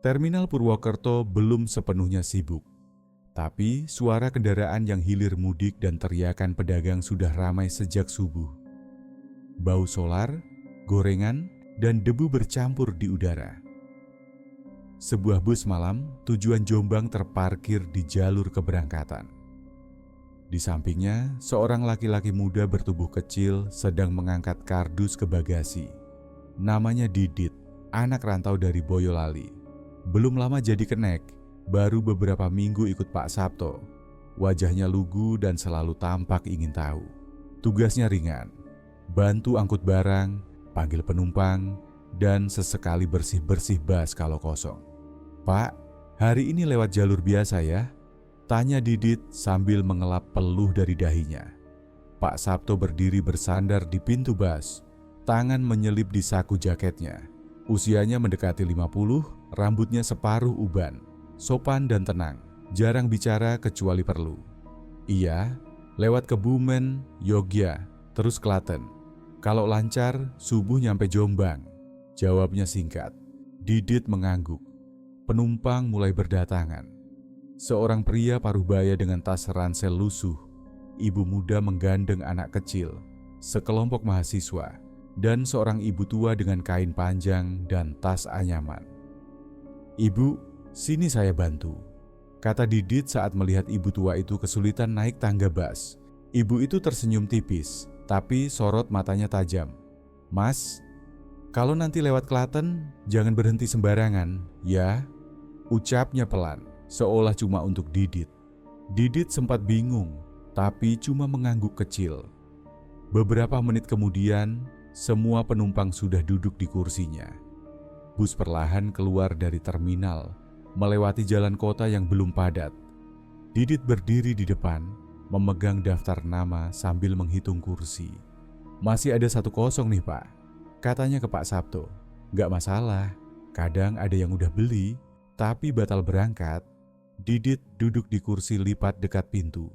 Terminal Purwokerto belum sepenuhnya sibuk, tapi suara kendaraan yang hilir mudik dan teriakan pedagang sudah ramai sejak subuh. Bau solar, gorengan, dan debu bercampur di udara. Sebuah bus malam tujuan Jombang terparkir di jalur keberangkatan. Di sampingnya, seorang laki-laki muda bertubuh kecil sedang mengangkat kardus ke bagasi. Namanya Didit, anak rantau dari Boyolali. Belum lama jadi kenek, baru beberapa minggu ikut Pak Sabto. Wajahnya lugu dan selalu tampak ingin tahu. Tugasnya ringan, bantu angkut barang, panggil penumpang, dan sesekali bersih-bersih bas kalau kosong. "Pak, hari ini lewat jalur biasa ya?" tanya Didit sambil mengelap peluh dari dahinya. Pak Sabto berdiri bersandar di pintu bas, tangan menyelip di saku jaketnya. Usianya mendekati 50, rambutnya separuh uban, sopan dan tenang, jarang bicara kecuali perlu. "Iya, lewat Kebumen, Yogya, terus Klaten. Kalau lancar, subuh nyampe Jombang," jawabnya singkat. Didit mengangguk. Penumpang mulai berdatangan. Seorang pria paruhbaya dengan tas ransel lusuh, ibu muda menggandeng anak kecil, sekelompok mahasiswa, dan seorang ibu tua dengan kain panjang dan tas anyaman. "Ibu, sini saya bantu," kata Didit saat melihat ibu tua itu kesulitan naik tangga bas. Ibu itu tersenyum tipis, tapi sorot matanya tajam. "Mas, kalau nanti lewat Klaten, jangan berhenti sembarangan, ya," ucapnya pelan, seolah cuma untuk Didit. Didit sempat bingung, tapi cuma mengangguk kecil. Beberapa menit kemudian, semua penumpang sudah duduk di kursinya. Bus perlahan keluar dari terminal, melewati jalan kota yang belum padat. Didit berdiri di depan, memegang daftar nama sambil menghitung kursi. "Masih ada 1 kosong nih Pak," katanya ke Pak Sabto. "Gak masalah, kadang ada yang udah beli, tapi batal berangkat." Didit duduk di kursi lipat dekat pintu.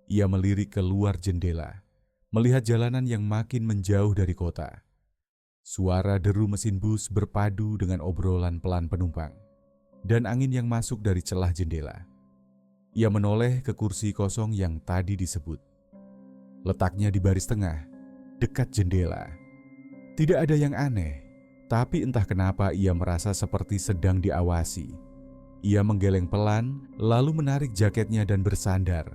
Ia melirik keluar jendela, melihat jalanan yang makin menjauh dari kota. Suara deru mesin bus berpadu dengan obrolan pelan penumpang, dan angin yang masuk dari celah jendela. Ia menoleh ke kursi kosong yang tadi disebut. Letaknya di baris tengah, dekat jendela. Tidak ada yang aneh, tapi entah kenapa ia merasa seperti sedang diawasi. Ia menggeleng pelan, lalu menarik jaketnya dan bersandar.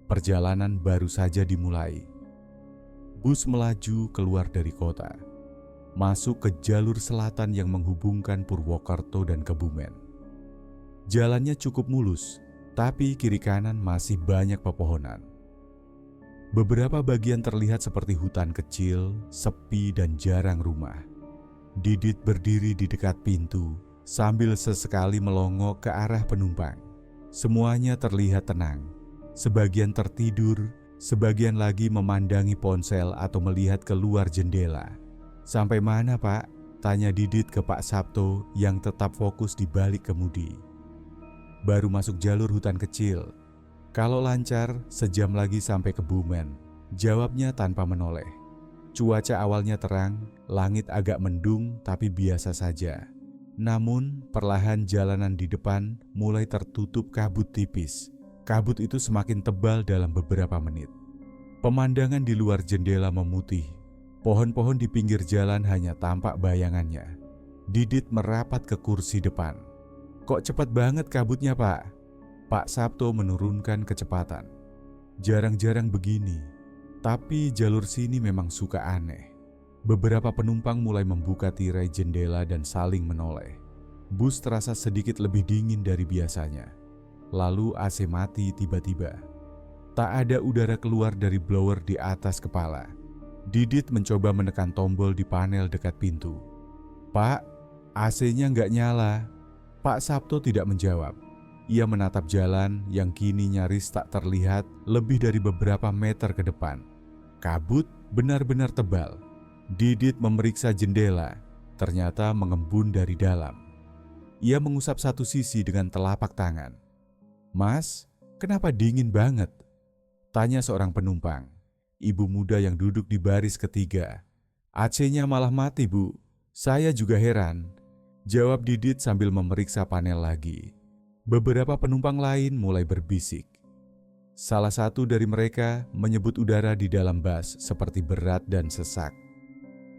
Perjalanan baru saja dimulai. Bus melaju keluar dari kota, masuk ke jalur selatan yang menghubungkan Purwokerto dan Kebumen. Jalannya cukup mulus, tapi kiri kanan masih banyak pepohonan. Beberapa bagian terlihat seperti hutan kecil, sepi dan jarang rumah. Didit berdiri di dekat pintu, sambil sesekali melongok ke arah penumpang. Semuanya terlihat tenang. Sebagian tertidur, sebagian lagi memandangi ponsel atau melihat keluar jendela. "Sampai mana Pak?" tanya Didit ke Pak Sabto yang tetap fokus di balik kemudi. "Baru masuk jalur hutan kecil. Kalau lancar, sejam lagi sampai Kebumen," jawabnya tanpa menoleh. Cuaca awalnya terang, langit agak mendung tapi biasa saja. Namun, perlahan jalanan di depan mulai tertutup kabut tipis. Kabut itu semakin tebal dalam beberapa menit. Pemandangan di luar jendela memutih. Pohon-pohon di pinggir jalan hanya tampak bayangannya. Didit merapat ke kursi depan. "Kok cepat banget kabutnya, Pak?" Pak Sabto menurunkan kecepatan. "Jarang-jarang begini, tapi jalur sini memang suka aneh." Beberapa penumpang mulai membuka tirai jendela dan saling menoleh. Bus terasa sedikit lebih dingin dari biasanya. Lalu AC mati tiba-tiba. Tak ada udara keluar dari blower di atas kepala. Didit mencoba menekan tombol di panel dekat pintu. "Pak, AC-nya nggak nyala." Pak Sabto tidak menjawab. Ia menatap jalan yang kini nyaris tak terlihat lebih dari beberapa meter ke depan. Kabut benar-benar tebal. Didit memeriksa jendela, ternyata mengembun dari dalam. Ia mengusap satu sisi dengan telapak tangan. "Mas, kenapa dingin banget?" tanya seorang penumpang, ibu muda yang duduk di baris ketiga. "AC-nya malah mati, Bu. Saya juga heran." Jawab Didit sambil memeriksa panel lagi. Beberapa penumpang lain mulai berbisik. Salah satu dari mereka menyebut udara di dalam bus seperti berat dan sesak.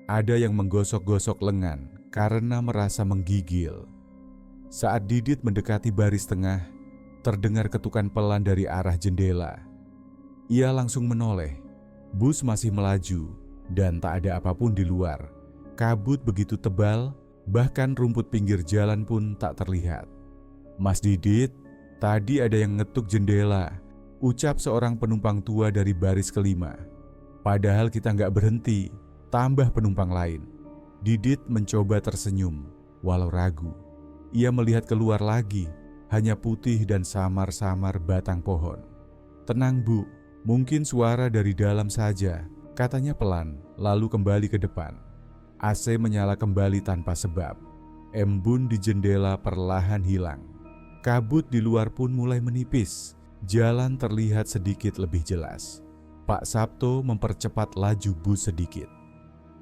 Ada yang menggosok-gosok lengan karena merasa menggigil. Saat Didit mendekati baris tengah, terdengar ketukan pelan dari arah jendela. Ia langsung menoleh. Bus masih melaju dan tak ada apapun di luar. Kabut begitu tebal, bahkan rumput pinggir jalan pun tak terlihat. "Mas Didit, tadi ada yang ngetuk jendela," ucap seorang penumpang tua dari baris kelima. "Padahal kita nggak berhenti," tambah penumpang lain. Didit mencoba tersenyum, walau ragu. Ia melihat keluar lagi, hanya putih dan samar-samar batang pohon. "Tenang Bu, mungkin suara dari dalam saja," katanya pelan, lalu kembali ke depan. AC menyala kembali tanpa sebab. Embun di jendela perlahan hilang. Kabut di luar pun mulai menipis. Jalan terlihat sedikit lebih jelas. Pak Sabto mempercepat laju bus sedikit.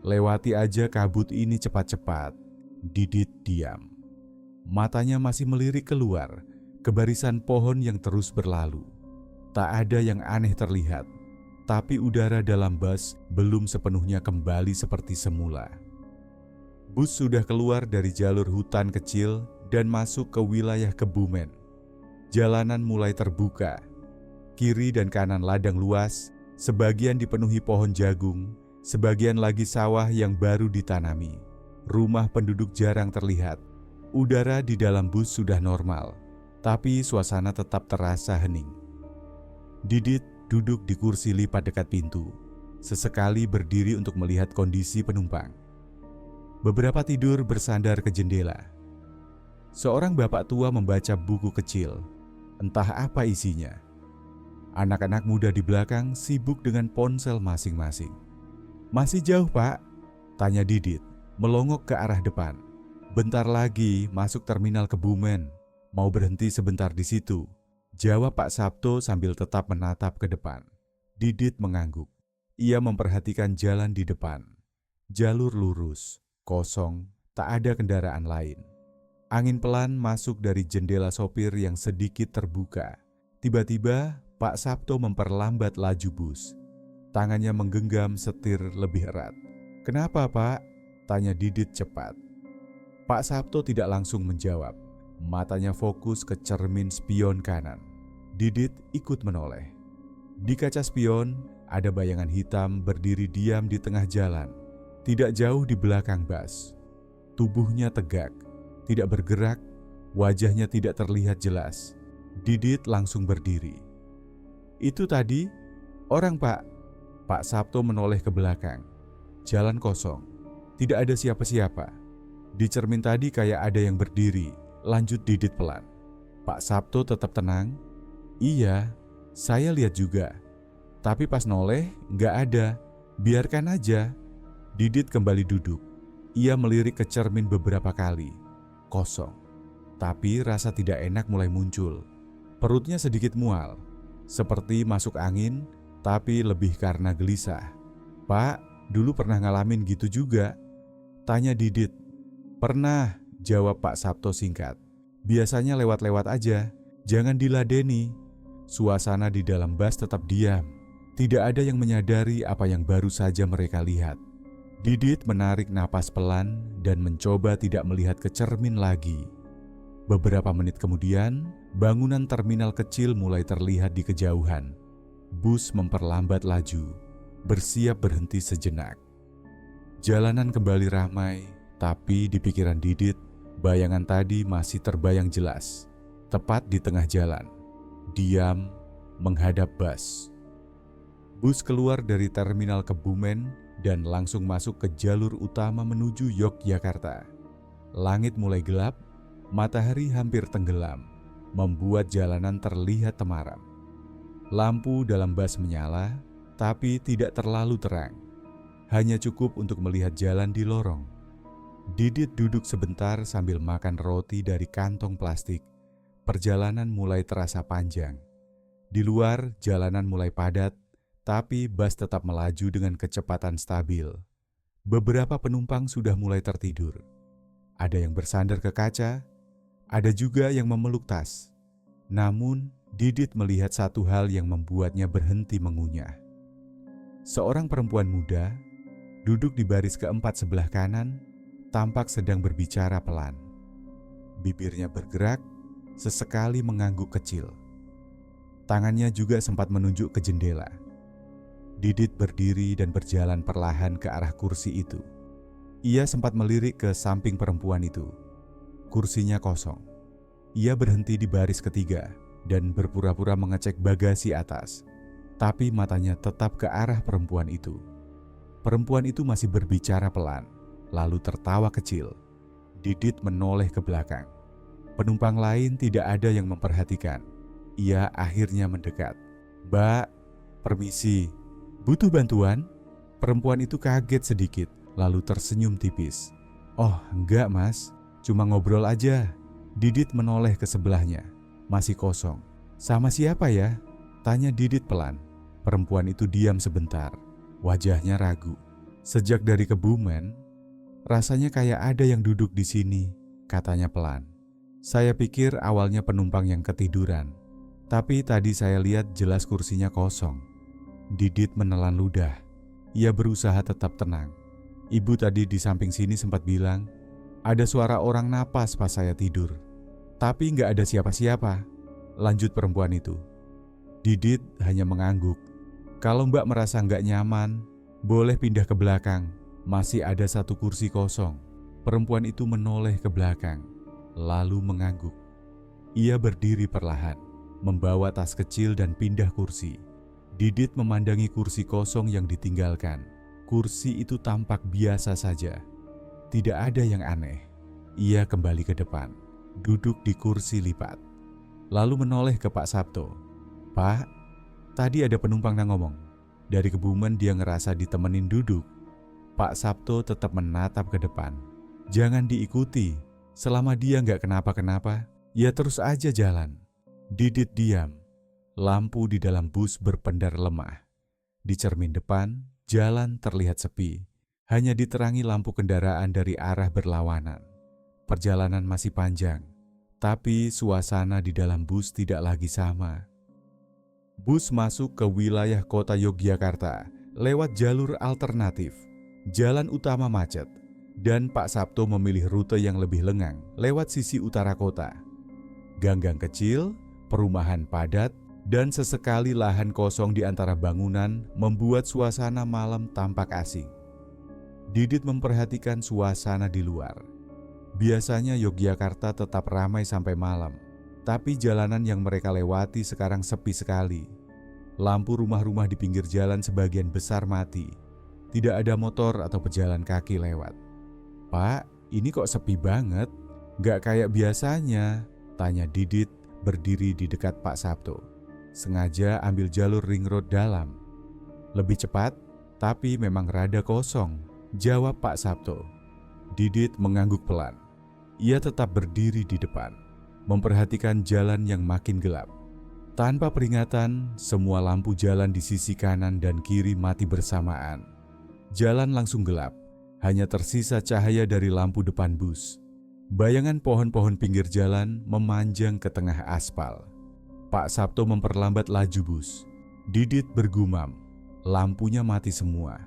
"Lewati aja kabut ini cepat-cepat." Didit diam. Matanya masih melirik keluar, ke barisan pohon yang terus berlalu. Tak ada yang aneh terlihat, tapi udara dalam bus belum sepenuhnya kembali seperti semula. Bus sudah keluar dari jalur hutan kecil dan masuk ke wilayah Kebumen. Jalanan mulai terbuka. Kiri dan kanan ladang luas, sebagian dipenuhi pohon jagung, sebagian lagi sawah yang baru ditanami. Rumah penduduk jarang terlihat. Udara di dalam bus sudah normal, tapi suasana tetap terasa hening. Didit duduk di kursi lipat dekat pintu, sesekali berdiri untuk melihat kondisi penumpang. Beberapa tidur bersandar ke jendela. Seorang bapak tua membaca buku kecil, entah apa isinya. Anak-anak muda di belakang sibuk dengan ponsel masing-masing. "Masih jauh, Pak?" tanya Didit, melongok ke arah depan. "Bentar lagi masuk terminal Kebumen. Mau berhenti sebentar di situ," jawab Pak Sabto sambil tetap menatap ke depan. Didit mengangguk. Ia memperhatikan jalan di depan. Jalur lurus, kosong, tak ada kendaraan lain. Angin pelan masuk dari jendela sopir yang sedikit terbuka. Tiba-tiba Pak Sabto memperlambat laju bus. Tangannya menggenggam setir lebih erat. "Kenapa, Pak?" tanya Didit cepat. Pak Sabto tidak langsung menjawab. Matanya fokus ke cermin spion kanan. Didit ikut menoleh. Di kaca spion ada bayangan hitam berdiri diam di tengah jalan, tidak jauh di belakang bus. Tubuhnya tegak, tidak bergerak, wajahnya tidak terlihat jelas. Didit langsung berdiri. "Itu tadi orang, Pak." Pak Sabto menoleh ke belakang. Jalan kosong, tidak ada siapa-siapa. "Di cermin tadi kayak ada yang berdiri," lanjut Didit pelan. Pak Sabto tetap tenang. "Iya, saya lihat juga. Tapi pas noleh nggak ada, biarkan aja." Didit kembali duduk. Ia melirik ke cermin beberapa kali. Kosong. Tapi rasa tidak enak mulai muncul. Perutnya sedikit mual, seperti masuk angin, tapi lebih karena gelisah. "Pak, dulu pernah ngalamin gitu juga?" tanya Didit. "Pernah," jawab Pak Sabto singkat. "Biasanya lewat-lewat aja, jangan diladeni." Suasana di dalam bus tetap diam. Tidak ada yang menyadari apa yang baru saja mereka lihat. Didit menarik napas pelan dan mencoba tidak melihat ke cermin lagi. Beberapa menit kemudian, bangunan terminal kecil mulai terlihat di kejauhan. Bus memperlambat laju, bersiap berhenti sejenak. Jalanan kembali ramai, tapi di pikiran Didit, bayangan tadi masih terbayang jelas. Tepat di tengah jalan, diam menghadap bus. Bus keluar dari terminal Kebumen dan langsung masuk ke jalur utama menuju Yogyakarta. Langit mulai gelap, matahari hampir tenggelam, membuat jalanan terlihat temaram. Lampu dalam bus menyala, tapi tidak terlalu terang. Hanya cukup untuk melihat jalan di lorong. Didit duduk sebentar sambil makan roti dari kantong plastik. Perjalanan mulai terasa panjang. Di luar, jalanan mulai padat, tapi bus tetap melaju dengan kecepatan stabil. Beberapa penumpang sudah mulai tertidur. Ada yang bersandar ke kaca, ada juga yang memeluk tas. Namun, Didit melihat satu hal yang membuatnya berhenti mengunyah. Seorang perempuan muda duduk di baris keempat sebelah kanan, tampak sedang berbicara pelan. Bibirnya bergerak, sesekali mengangguk kecil. Tangannya juga sempat menunjuk ke jendela. Didit berdiri dan berjalan perlahan ke arah kursi itu. Ia sempat melirik ke samping perempuan itu. Kursinya kosong. Ia berhenti di baris ketiga dan berpura-pura mengecek bagasi atas. Tapi matanya tetap ke arah perempuan itu. Perempuan itu masih berbicara pelan, lalu tertawa kecil. Didit menoleh ke belakang. Penumpang lain tidak ada yang memperhatikan. Ia akhirnya mendekat. "Mbak, permisi, butuh bantuan?" Perempuan itu kaget sedikit, lalu tersenyum tipis. "Oh, enggak mas, cuma ngobrol aja." Didit menoleh ke sebelahnya. Masih kosong. "Sama siapa ya?" tanya Didit pelan. Perempuan itu diam sebentar. Wajahnya ragu. "Sejak dari Kebumen, rasanya kayak ada yang duduk di sini," katanya pelan. "Saya pikir awalnya penumpang yang ketiduran, tapi tadi saya lihat jelas kursinya kosong." Didit menelan ludah. Ia berusaha tetap tenang. "Ibu tadi di samping sini sempat bilang, ada suara orang napas pas saya tidur. Tapi nggak ada siapa-siapa," lanjut perempuan itu. Didit hanya mengangguk. "Kalau Mbak merasa nggak nyaman, boleh pindah ke belakang. Masih ada satu kursi kosong." Perempuan itu menoleh ke belakang, lalu mengangguk. Ia berdiri perlahan, membawa tas kecil dan pindah kursi. Didit memandangi kursi kosong yang ditinggalkan. Kursi itu tampak biasa saja. Tidak ada yang aneh. Ia kembali ke depan, duduk di kursi lipat. Lalu menoleh ke Pak Sabto. "Pak, tadi ada penumpang yang ngomong. Dari Kebumen dia ngerasa ditemenin duduk." Pak Sabto tetap menatap ke depan. "Jangan diikuti. Selama dia nggak kenapa-kenapa, ya terus aja jalan." Didit diam. Lampu di dalam bus berpendar lemah. Di cermin depan, jalan terlihat sepi. Hanya diterangi lampu kendaraan dari arah berlawanan. Perjalanan masih panjang, tapi suasana di dalam bus tidak lagi sama. Bus masuk ke wilayah kota Yogyakarta lewat jalur alternatif. Jalan utama macet, dan Pak Sabto memilih rute yang lebih lengang lewat sisi utara kota. Ganggang kecil, perumahan padat, dan sesekali lahan kosong di antara bangunan membuat suasana malam tampak asing. Didit memperhatikan suasana di luar. Biasanya Yogyakarta tetap ramai sampai malam, tapi jalanan yang mereka lewati sekarang sepi sekali. Lampu rumah-rumah di pinggir jalan sebagian besar mati. Tidak ada motor atau pejalan kaki lewat. "Pak, ini kok sepi banget? Gak kayak biasanya?" tanya Didit berdiri di dekat Pak Sabto. Sengaja ambil jalur ring road dalam. "Lebih cepat, tapi memang rada kosong," jawab Pak Sabto. Didit mengangguk pelan. Ia tetap berdiri di depan, memperhatikan jalan yang makin gelap. Tanpa peringatan, semua lampu jalan di sisi kanan dan kiri mati bersamaan. Jalan langsung gelap, hanya tersisa cahaya dari lampu depan bus. Bayangan pohon-pohon pinggir jalan memanjang ke tengah aspal. Pak Sabto memperlambat laju bus. Didit bergumam, lampunya mati semua.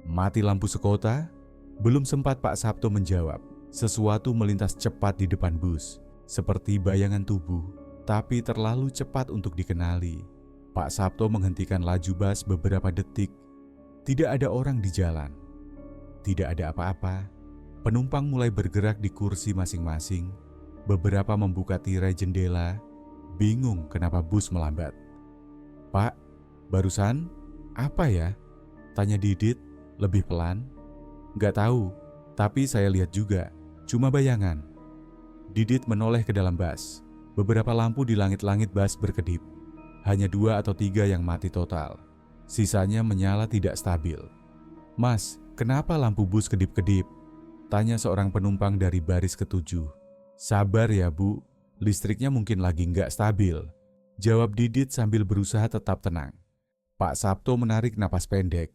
"Mati lampu sekota?" Belum sempat Pak Sabto menjawab, sesuatu melintas cepat di depan bus, seperti bayangan tubuh, tapi terlalu cepat untuk dikenali. Pak Sabto menghentikan laju bus beberapa detik. Tidak ada orang di jalan. Tidak ada apa-apa. Penumpang mulai bergerak di kursi masing-masing. Beberapa membuka tirai jendela, bingung kenapa bus melambat. "Pak, barusan apa ya?" tanya Didit lebih pelan. "Nggak tahu, tapi saya lihat juga, cuma bayangan." Didit menoleh ke dalam bus. Beberapa lampu di langit-langit bus berkedip. Hanya 2 atau 3 yang mati total. Sisanya menyala tidak stabil. "Mas, kenapa lampu bus kedip-kedip?" tanya seorang penumpang dari baris ke-7. "Sabar ya Bu, listriknya mungkin lagi nggak stabil," jawab Didit sambil berusaha tetap tenang. Pak Sabto menarik napas pendek.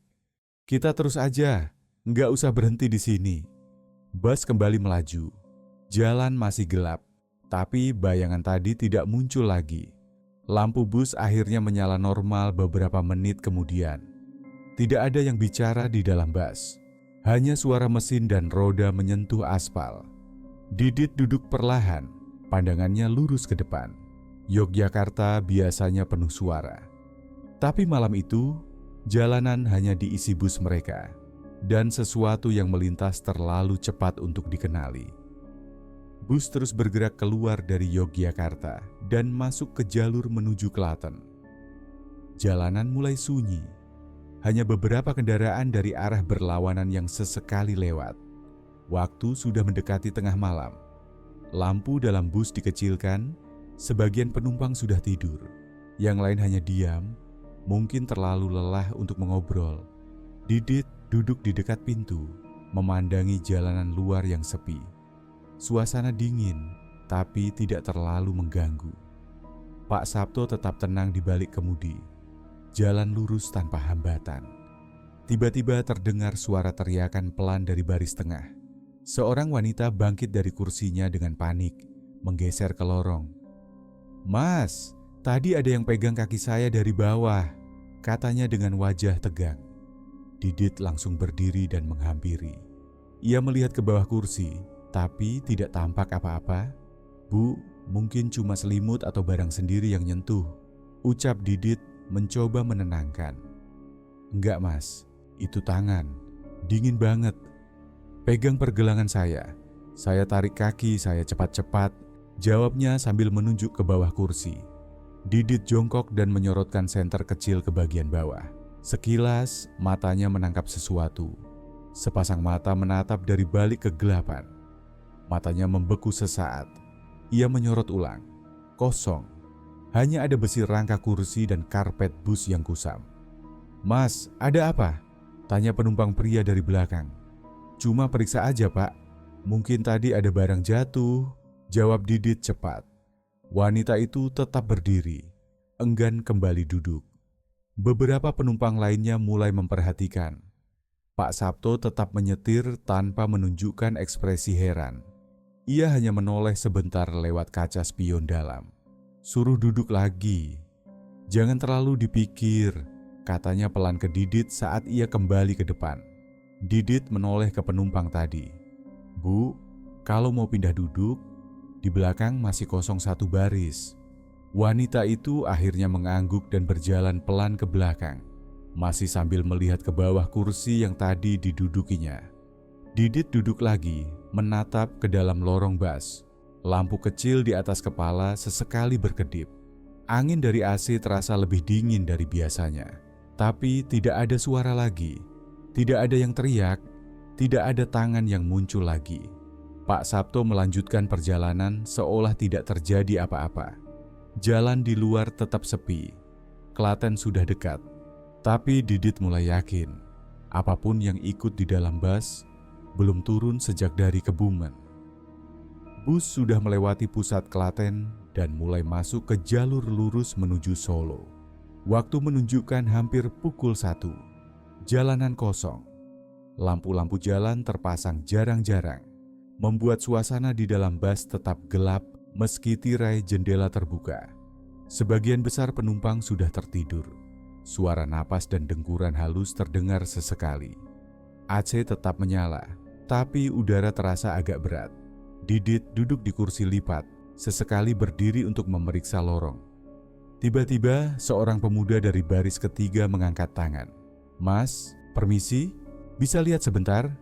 "Kita terus aja, nggak usah berhenti di sini." Bus kembali melaju. Jalan masih gelap, tapi bayangan tadi tidak muncul lagi. Lampu bus akhirnya menyala normal beberapa menit kemudian. Tidak ada yang bicara di dalam bus, hanya suara mesin dan roda menyentuh aspal. Didit duduk perlahan, pandangannya lurus ke depan. Yogyakarta biasanya penuh suara. Tapi malam itu, jalanan hanya diisi bus mereka, dan sesuatu yang melintas terlalu cepat untuk dikenali. Bus terus bergerak keluar dari Yogyakarta dan masuk ke jalur menuju Klaten. Jalanan mulai sunyi. Hanya beberapa kendaraan dari arah berlawanan yang sesekali lewat. Waktu sudah mendekati tengah malam. Lampu dalam bus dikecilkan, sebagian penumpang sudah tidur. Yang lain hanya diam, mungkin terlalu lelah untuk mengobrol. Didit duduk di dekat pintu, memandangi jalanan luar yang sepi. Suasana dingin, tapi tidak terlalu mengganggu. Pak Sabto tetap tenang di balik kemudi. Jalan lurus tanpa hambatan. Tiba-tiba terdengar suara teriakan pelan dari baris tengah. Seorang wanita bangkit dari kursinya dengan panik, menggeser ke lorong. "Mas, tadi ada yang pegang kaki saya dari bawah," katanya dengan wajah tegang. Didit langsung berdiri dan menghampiri. Ia melihat ke bawah kursi, tapi tidak tampak apa-apa. "Bu, mungkin cuma selimut atau barang sendiri yang nyentuh," ucap Didit mencoba menenangkan. "Enggak mas, itu tangan, dingin banget. Pegang pergelangan saya tarik kaki saya cepat-cepat," jawabnya sambil menunjuk ke bawah kursi. Didit jongkok dan menyorotkan senter kecil ke bagian bawah. Sekilas matanya menangkap sesuatu. Sepasang mata menatap dari balik kegelapan. Matanya membeku sesaat. Ia menyorot ulang. Kosong. Hanya ada besi rangka kursi dan karpet bus yang kusam. "Mas, ada apa?" tanya penumpang pria dari belakang. "Cuma periksa aja pak. Mungkin tadi ada barang jatuh," jawab Didit cepat. Wanita itu tetap berdiri, enggan kembali duduk. Beberapa penumpang lainnya mulai memperhatikan. Pak Sabto tetap menyetir tanpa menunjukkan ekspresi heran. Ia hanya menoleh sebentar lewat kaca spion dalam. "Suruh duduk lagi. Jangan terlalu dipikir," katanya pelan ke Didit saat ia kembali ke depan. Didit menoleh ke penumpang tadi. "Bu, kalau mau pindah duduk, di belakang masih kosong satu baris." Wanita itu akhirnya mengangguk dan berjalan pelan ke belakang, masih sambil melihat ke bawah kursi yang tadi didudukinya. Didit duduk lagi, menatap ke dalam lorong bus. Lampu kecil di atas kepala sesekali berkedip. Angin dari AC terasa lebih dingin dari biasanya. Tapi tidak ada suara lagi. Tidak ada yang teriak. Tidak ada tangan yang muncul lagi. Pak Sabto melanjutkan perjalanan seolah tidak terjadi apa-apa. Jalan di luar tetap sepi. Klaten sudah dekat. Tapi Didit mulai yakin, apapun yang ikut di dalam bus belum turun sejak dari Kebumen. Bus sudah melewati pusat Klaten dan mulai masuk ke jalur lurus menuju Solo. Waktu menunjukkan hampir pukul 1. Jalanan kosong. Lampu-lampu jalan terpasang jarang-jarang, membuat suasana di dalam bus tetap gelap meski tirai jendela terbuka. Sebagian besar penumpang sudah tertidur. Suara napas dan dengkuran halus terdengar sesekali. AC tetap menyala, tapi udara terasa agak berat. Didit duduk di kursi lipat, sesekali berdiri untuk memeriksa lorong. Tiba-tiba, seorang pemuda dari baris ketiga mengangkat tangan. "Mas, permisi, bisa lihat sebentar?"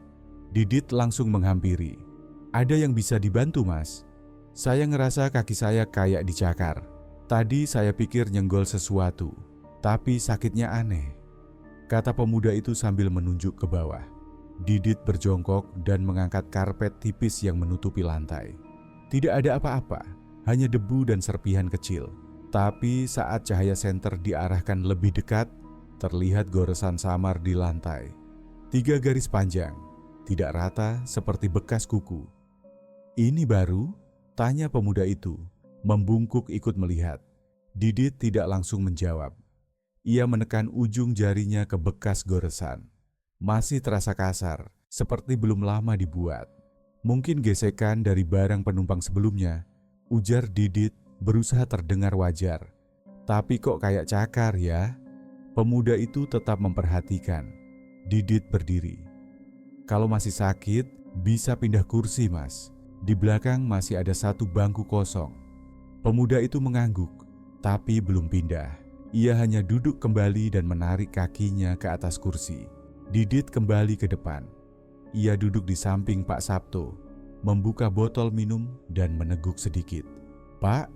Didit langsung menghampiri. "Ada yang bisa dibantu, Mas? Saya ngerasa kaki saya kayak dicakar. Tadi saya pikir nyenggol sesuatu, tapi sakitnya aneh," kata pemuda itu sambil menunjuk ke bawah. Didit berjongkok dan mengangkat karpet tipis yang menutupi lantai. Tidak ada apa-apa, hanya debu dan serpihan kecil. Tapi saat cahaya senter diarahkan lebih dekat, terlihat goresan samar di lantai. 3 garis panjang, tidak rata seperti bekas kuku. "Ini baru?" tanya pemuda itu, membungkuk ikut melihat. Didit tidak langsung menjawab. Ia menekan ujung jarinya ke bekas goresan. Masih terasa kasar, seperti belum lama dibuat. Mungkin gesekan dari barang penumpang sebelumnya, ujar Didit berusaha terdengar wajar. Tapi kok kayak cakar ya? Pemuda itu tetap memperhatikan. Didit berdiri. Kalau masih sakit, bisa pindah kursi, Mas. Di belakang masih ada satu bangku kosong. Pemuda itu mengangguk, tapi belum pindah. Ia hanya duduk kembali dan menarik kakinya ke atas kursi. Didit kembali ke depan. Ia duduk di samping Pak Sabto, membuka botol minum dan meneguk sedikit. Pak,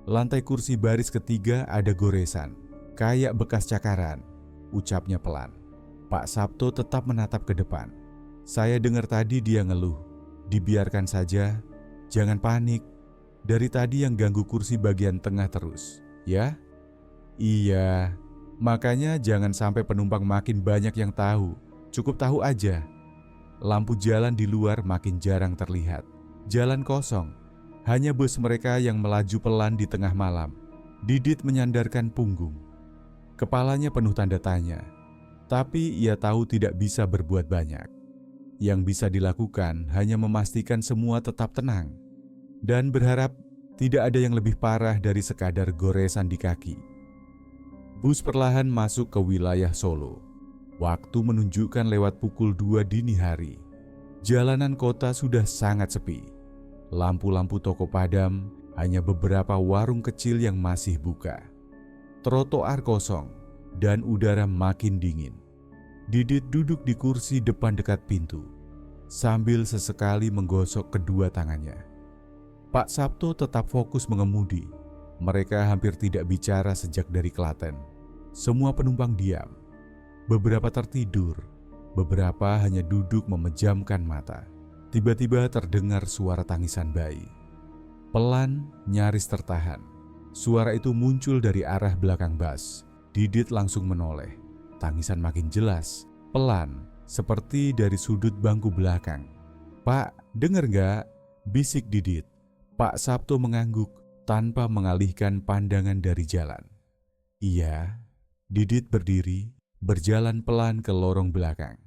lantai kursi baris ketiga ada goresan, kayak bekas cakaran, ucapnya pelan. Pak Sabto tetap menatap ke depan. Saya dengar tadi dia ngeluh. Dibiarkan saja, jangan panik. Dari tadi yang ganggu kursi bagian tengah terus, ya? Iya, makanya jangan sampai penumpang makin banyak yang tahu. Cukup tahu aja. Lampu jalan di luar makin jarang terlihat. Jalan kosong, hanya bus mereka yang melaju pelan di tengah malam. Didit menyandarkan punggung. Kepalanya penuh tanda tanya, tapi ia tahu tidak bisa berbuat banyak. Yang bisa dilakukan hanya memastikan semua tetap tenang dan berharap tidak ada yang lebih parah dari sekadar goresan di kaki. Bus perlahan masuk ke wilayah Solo. Waktu menunjukkan lewat pukul 2 dini hari. Jalanan kota sudah sangat sepi. Lampu-lampu toko padam, hanya beberapa warung kecil yang masih buka. Trotoar kosong dan udara makin dingin. Didit duduk di kursi depan dekat pintu, sambil sesekali menggosok kedua tangannya. Pak Sabto tetap fokus mengemudi. Mereka hampir tidak bicara sejak dari Klaten. Semua penumpang diam. Beberapa tertidur, beberapa hanya duduk memejamkan mata. Tiba-tiba terdengar suara tangisan bayi. Pelan, nyaris tertahan. Suara itu muncul dari arah belakang bus. Didit langsung menoleh. Tangisan makin jelas, pelan, seperti dari sudut bangku belakang. Pak, denger gak? Bisik Didit. Pak Sabto mengangguk tanpa mengalihkan pandangan dari jalan. Iya, Didit berdiri, berjalan pelan ke lorong belakang.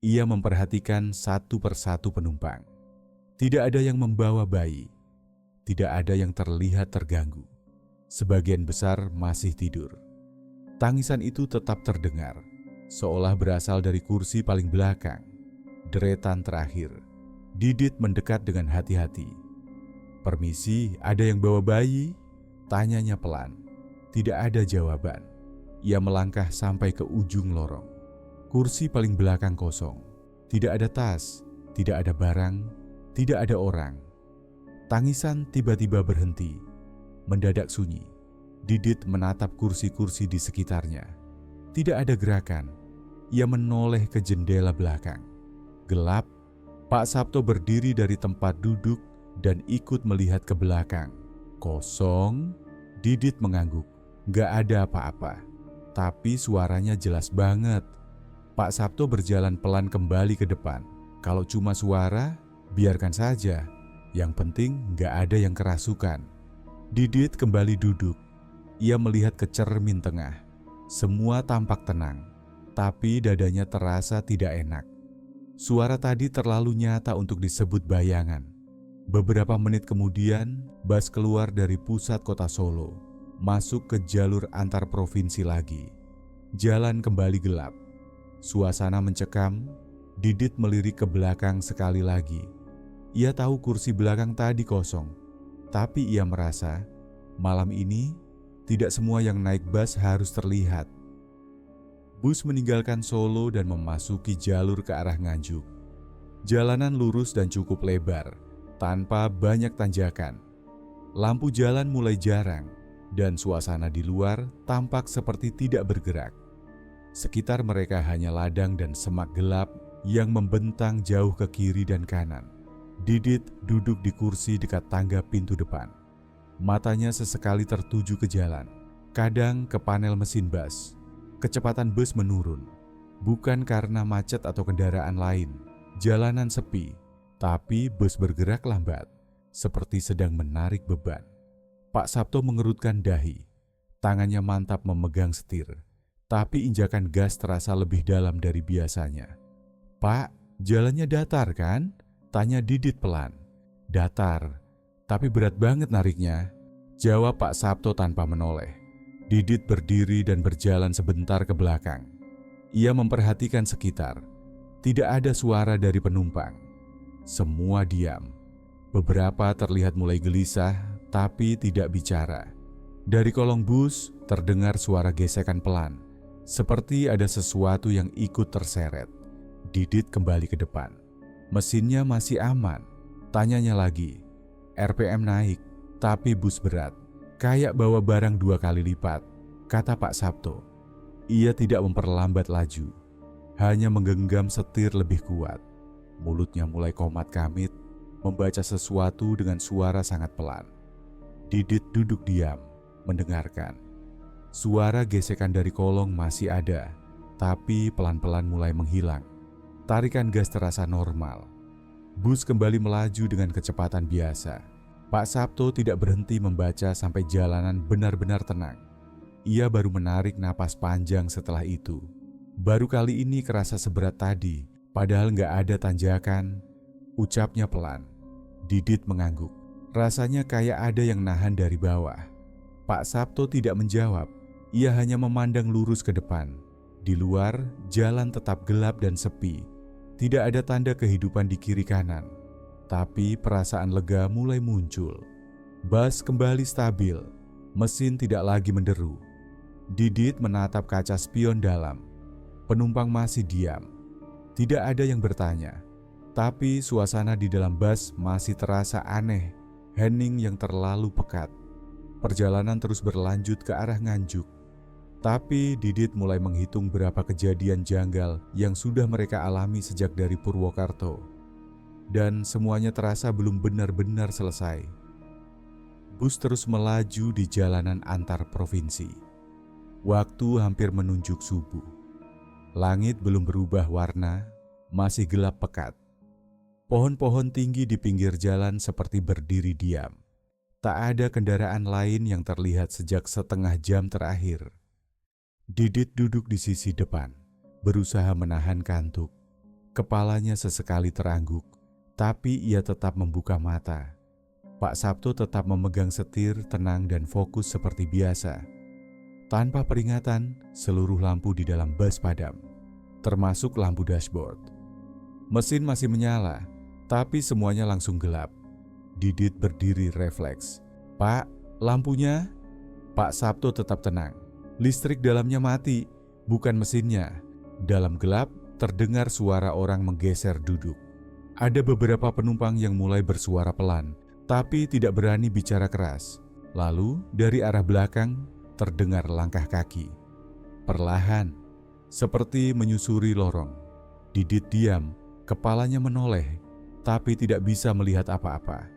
Ia memperhatikan satu persatu penumpang. Tidak ada yang membawa bayi. Tidak ada yang terlihat terganggu. Sebagian besar masih tidur. Tangisan itu tetap terdengar, seolah berasal dari kursi paling belakang. Deretan terakhir. Didit mendekat dengan hati-hati. Permisi, ada yang bawa bayi? Tanyanya pelan. Tidak ada jawaban. Ia melangkah sampai ke ujung lorong. Kursi paling belakang kosong. Tidak ada tas, tidak ada barang, tidak ada orang. Tangisan tiba-tiba berhenti. Mendadak sunyi. Didit menatap kursi-kursi di sekitarnya. Tidak ada gerakan. Ia menoleh ke jendela belakang. Gelap. Pak Sabto berdiri dari tempat duduk dan ikut melihat ke belakang. Kosong. Didit mengangguk. Gak ada apa-apa. Tapi suaranya jelas banget. Pak Sabto berjalan pelan kembali ke depan. Kalau cuma suara, biarkan saja. Yang penting gak ada yang kerasukan. Didit kembali duduk. Ia melihat ke cermin tengah. Semua tampak tenang, tapi dadanya terasa tidak enak. Suara tadi terlalu nyata untuk disebut bayangan. Beberapa menit kemudian, bus keluar dari pusat kota Solo, masuk ke jalur antar provinsi lagi. Jalan kembali gelap. Suasana mencekam. Didit melirik ke belakang sekali lagi. Ia tahu kursi belakang tadi kosong, tapi ia merasa malam ini tidak semua yang naik bus harus terlihat. Bus meninggalkan Solo dan memasuki jalur ke arah Nganjuk. Jalanan lurus dan cukup lebar, tanpa banyak tanjakan. Lampu jalan mulai jarang, dan suasana di luar tampak seperti tidak bergerak. Sekitar mereka hanya ladang dan semak gelap yang membentang jauh ke kiri dan kanan. Didit duduk di kursi dekat tangga pintu depan. Matanya sesekali tertuju ke jalan, kadang ke panel mesin bus. Kecepatan bus menurun, bukan karena macet atau kendaraan lain. Jalanan sepi, tapi bus bergerak lambat, seperti sedang menarik beban. Pak Sabto mengerutkan dahi, tangannya mantap memegang setir, tapi injakan gas terasa lebih dalam dari biasanya. Pak, jalannya datar kan? Tanya Didit pelan. Datar, tapi berat banget nariknya, jawab Pak Sabto tanpa menoleh. Didit berdiri dan berjalan sebentar ke belakang. Ia memperhatikan sekitar. Tidak ada suara dari penumpang. Semua diam. Beberapa terlihat mulai gelisah, tapi tidak bicara. Dari kolong bus terdengar suara gesekan pelan, seperti ada sesuatu yang ikut terseret. Didit kembali ke depan. Mesinnya masih aman. Tanyanya lagi. RPM naik, tapi bus berat. Kayak bawa barang 2 kali lipat, kata Pak Sabto. Ia tidak memperlambat laju, hanya menggenggam setir lebih kuat. Mulutnya mulai komat-kamit, membaca sesuatu dengan suara sangat pelan. Didit duduk diam, mendengarkan. Suara gesekan dari kolong masih ada, tapi pelan-pelan mulai menghilang. Tarikan gas terasa normal. Bus kembali melaju dengan kecepatan biasa. Pak Sabto tidak berhenti membaca sampai jalanan benar-benar tenang. Ia baru menarik napas panjang setelah itu. Baru kali ini kerasa seberat tadi, padahal nggak ada tanjakan. Ucapnya pelan. Didit mengangguk. Rasanya kayak ada yang nahan dari bawah. Pak Sabto tidak menjawab. Ia hanya memandang lurus ke depan. Di luar, jalan tetap gelap dan sepi. Tidak ada tanda kehidupan di kiri kanan. Tapi perasaan lega mulai muncul. Bus kembali stabil. Mesin tidak lagi menderu. Didit menatap kaca spion dalam. Penumpang masih diam. Tidak ada yang bertanya. Tapi suasana di dalam bus masih terasa aneh. Hening yang terlalu pekat. Perjalanan terus berlanjut ke arah Nganjuk. Tapi Didit mulai menghitung berapa kejadian janggal yang sudah mereka alami sejak dari Purwokerto. Dan semuanya terasa belum benar-benar selesai. Bus terus melaju di jalanan antar provinsi. Waktu hampir menunjuk subuh. Langit belum berubah warna, masih gelap pekat. Pohon-pohon tinggi di pinggir jalan seperti berdiri diam. Tak ada kendaraan lain yang terlihat sejak setengah jam terakhir. Didit duduk di sisi depan, berusaha menahan kantuk. Kepalanya sesekali terangguk, tapi ia tetap membuka mata. Pak Sabto tetap memegang setir tenang dan fokus seperti biasa. Tanpa peringatan, seluruh lampu di dalam bus padam, termasuk lampu dashboard. Mesin masih menyala, tapi semuanya langsung gelap. Didit berdiri refleks. Pak, lampunya? Pak Sabto tetap tenang. Listrik dalamnya mati, bukan mesinnya. Dalam gelap, terdengar suara orang menggeser duduk. Ada beberapa penumpang yang mulai bersuara pelan, tapi tidak berani bicara keras. Lalu, dari arah belakang, terdengar langkah kaki. Perlahan, seperti menyusuri lorong. Didit diam, kepalanya menoleh, tapi tidak bisa melihat apa-apa.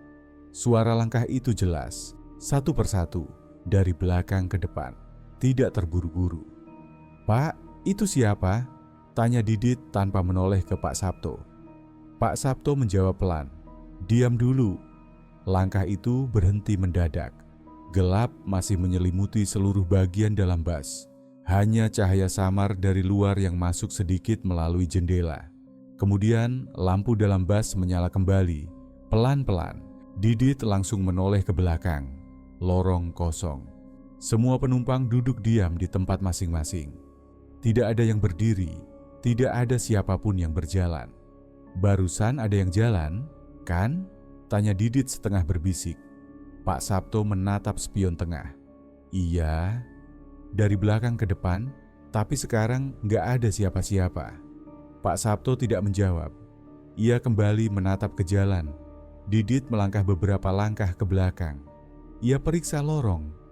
Suara langkah itu jelas, satu persatu, dari belakang ke depan. Tidak terburu-buru. Pak, itu siapa? Tanya Didit tanpa menoleh ke Pak Sabto. Pak Sabto menjawab pelan. Diam dulu. Langkah itu berhenti mendadak. Gelap masih menyelimuti seluruh bagian dalam bus. Hanya cahaya samar dari luar yang masuk sedikit melalui jendela. Kemudian lampu dalam bus menyala kembali. Pelan-pelan, Didit langsung menoleh ke belakang. Lorong kosong. Semua penumpang duduk diam di tempat masing-masing. Tidak ada yang berdiri, tidak ada siapapun yang berjalan. Barusan ada yang jalan, kan? Tanya Didit setengah berbisik. Pak Sabto menatap spion tengah. Iya, dari belakang ke depan, tapi sekarang nggak ada siapa-siapa. Pak Sabto tidak menjawab. Ia kembali menatap ke jalan. Didit melangkah beberapa langkah ke belakang. Ia periksa lorong.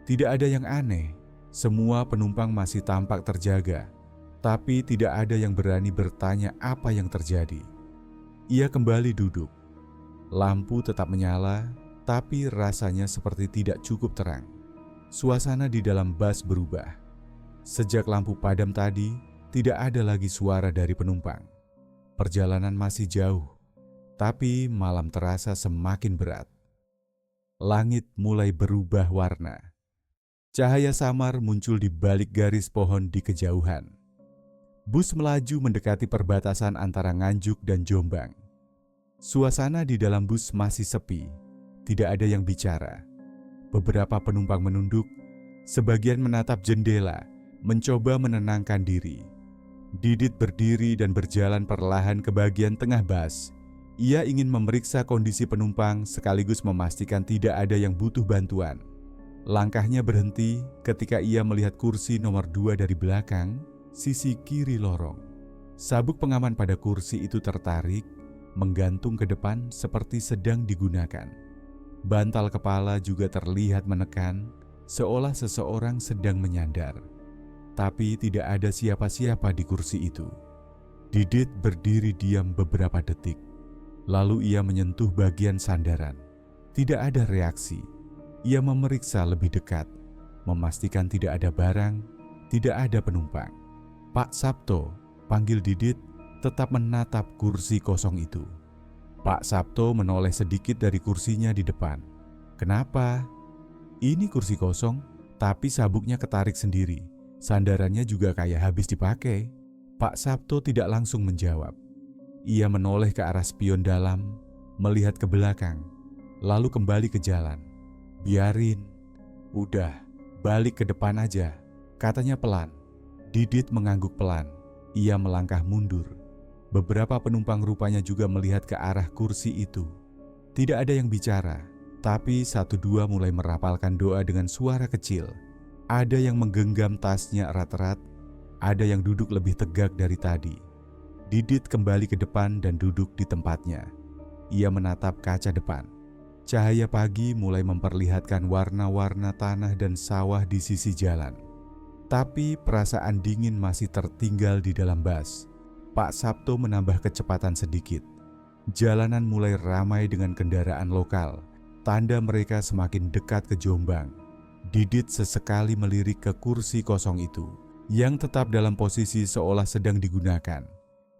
Tidak ada yang aneh, semua penumpang masih tampak terjaga, tapi tidak ada yang berani bertanya apa yang terjadi. Ia kembali duduk. Lampu tetap menyala, tapi rasanya seperti tidak cukup terang. Suasana di dalam bus berubah. Sejak lampu padam tadi, tidak ada lagi suara dari penumpang. Perjalanan masih jauh, tapi malam terasa semakin berat. Langit mulai berubah warna. Cahaya samar muncul di balik garis pohon di kejauhan. Bus melaju mendekati perbatasan antara Nganjuk dan Jombang. Suasana di dalam bus masih sepi, tidak ada yang bicara. Beberapa penumpang menunduk, sebagian menatap jendela, mencoba menenangkan diri. Didit berdiri dan berjalan perlahan ke bagian tengah bus. Ia ingin memeriksa kondisi penumpang sekaligus memastikan tidak ada yang butuh bantuan. Langkahnya berhenti ketika ia melihat kursi nomor 2 dari belakang, sisi kiri lorong. Sabuk pengaman pada kursi itu tertarik, menggantung ke depan seperti sedang digunakan. Bantal kepala juga terlihat menekan, seolah seseorang sedang menyandar. Tapi tidak ada siapa-siapa di kursi itu. Didit berdiri diam beberapa detik. Lalu ia menyentuh bagian sandaran. Tidak ada reaksi. Ia memeriksa lebih dekat, memastikan tidak ada barang, tidak ada penumpang. "Pak Sabto," panggil Didit, tetap menatap kursi kosong itu. Pak Sabto menoleh sedikit dari kursinya di depan. "Kenapa?" "Ini kursi kosong, tapi sabuknya ketarik sendiri. Sandarannya juga kayak habis dipakai." Pak Sabto tidak langsung menjawab. Ia menoleh ke arah spion dalam, melihat ke belakang, lalu kembali ke jalan. "Biarin, udah, balik ke depan aja," katanya pelan. Didit mengangguk pelan. Ia melangkah mundur. Beberapa penumpang rupanya juga melihat ke arah kursi itu. Tidak ada yang bicara, tapi satu dua mulai merapalkan doa dengan suara kecil. Ada yang menggenggam tasnya erat-erat, ada yang duduk lebih tegak dari tadi. Didit kembali ke depan dan duduk di tempatnya. Ia menatap kaca depan. Cahaya pagi mulai memperlihatkan warna-warna tanah dan sawah di sisi jalan. Tapi perasaan dingin masih tertinggal di dalam bus. Pak Sabto menambah kecepatan sedikit. Jalanan mulai ramai dengan kendaraan lokal. Tanda mereka semakin dekat ke Jombang. Didit sesekali melirik ke kursi kosong itu, yang tetap dalam posisi seolah sedang digunakan.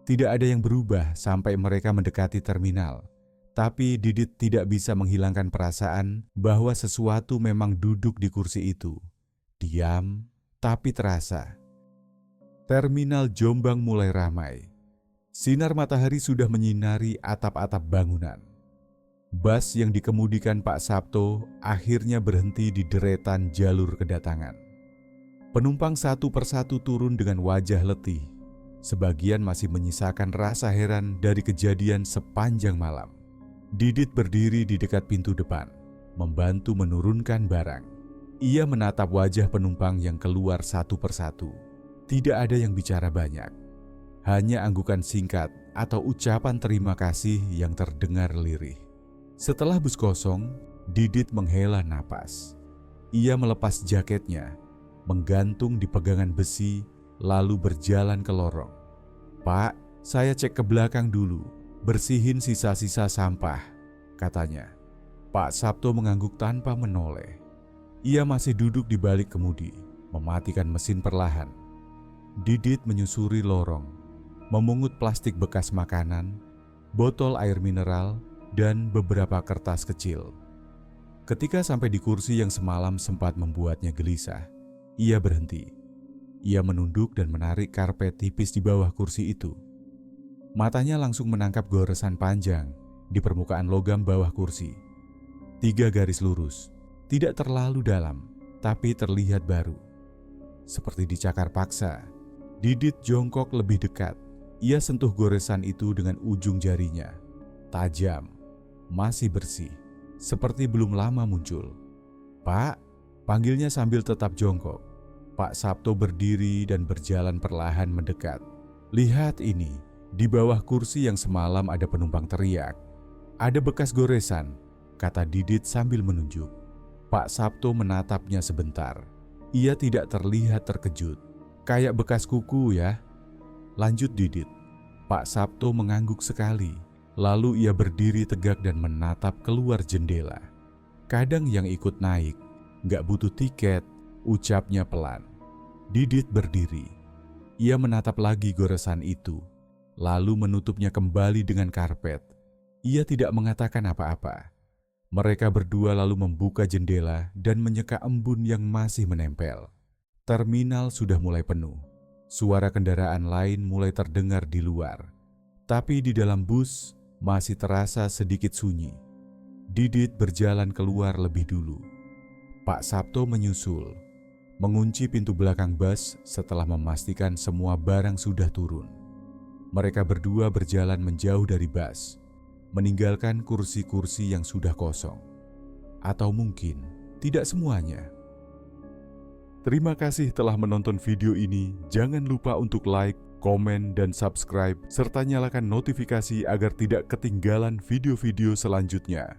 Tidak ada yang berubah sampai mereka mendekati terminal. Tapi Didit tidak bisa menghilangkan perasaan bahwa sesuatu memang duduk di kursi itu. Diam, tapi terasa. Terminal Jombang mulai ramai. Sinar matahari sudah menyinari atap-atap bangunan. Bus yang dikemudikan Pak Sabto akhirnya berhenti di deretan jalur kedatangan. Penumpang satu persatu turun dengan wajah letih. Sebagian masih menyisakan rasa heran dari kejadian sepanjang malam. Didit berdiri di dekat pintu depan, membantu menurunkan barang. Ia menatap wajah penumpang yang keluar satu persatu. Tidak ada yang bicara banyak. Hanya anggukan singkat atau ucapan terima kasih yang terdengar lirih. Setelah bus kosong, Didit menghela napas. Ia melepas jaketnya, menggantung di pegangan besi, lalu berjalan ke lorong. "Pak, saya cek ke belakang dulu, bersihin sisa-sisa sampah," katanya. Pak Sabto mengangguk tanpa menoleh. Ia masih duduk di balik kemudi, mematikan mesin perlahan. Didit menyusuri lorong, memungut plastik bekas makanan, botol air mineral, dan beberapa kertas kecil. Ketika sampai di kursi yang semalam sempat membuatnya gelisah, ia berhenti. Ia menunduk dan menarik karpet tipis di bawah kursi itu. Matanya langsung menangkap goresan panjang di permukaan logam bawah kursi. 3 garis lurus, tidak terlalu dalam, tapi terlihat baru. Seperti dicakar paksa, Didit jongkok lebih dekat. Ia sentuh goresan itu dengan ujung jarinya. Tajam, masih bersih, seperti belum lama muncul. "Pak," panggilnya sambil tetap jongkok. Pak Sabto berdiri dan berjalan perlahan mendekat. "Lihat ini, di bawah kursi yang semalam ada penumpang teriak. Ada bekas goresan," kata Didit sambil menunjuk. Pak Sabto menatapnya sebentar. Ia tidak terlihat terkejut. "Kayak bekas kuku ya," lanjut Didit. Pak Sabto mengangguk sekali, lalu ia berdiri tegak dan menatap keluar jendela. "Kadang yang ikut naik, gak butuh tiket," ucapnya pelan. Didit berdiri. Ia menatap lagi goresan itu, lalu menutupnya kembali dengan karpet. Ia tidak mengatakan apa-apa. Mereka berdua lalu membuka jendela dan menyeka embun yang masih menempel. Terminal sudah mulai penuh. Suara kendaraan lain mulai terdengar di luar. Tapi di dalam bus, masih terasa sedikit sunyi. Didit berjalan keluar lebih dulu. Pak Sabto menyusul, mengunci pintu belakang bus setelah memastikan semua barang sudah turun. Mereka berdua berjalan menjauh dari bus, meninggalkan kursi-kursi yang sudah kosong. Atau mungkin tidak semuanya. Terima kasih telah menonton video ini. Jangan lupa untuk like, komen, dan subscribe, serta nyalakan notifikasi agar tidak ketinggalan video-video selanjutnya.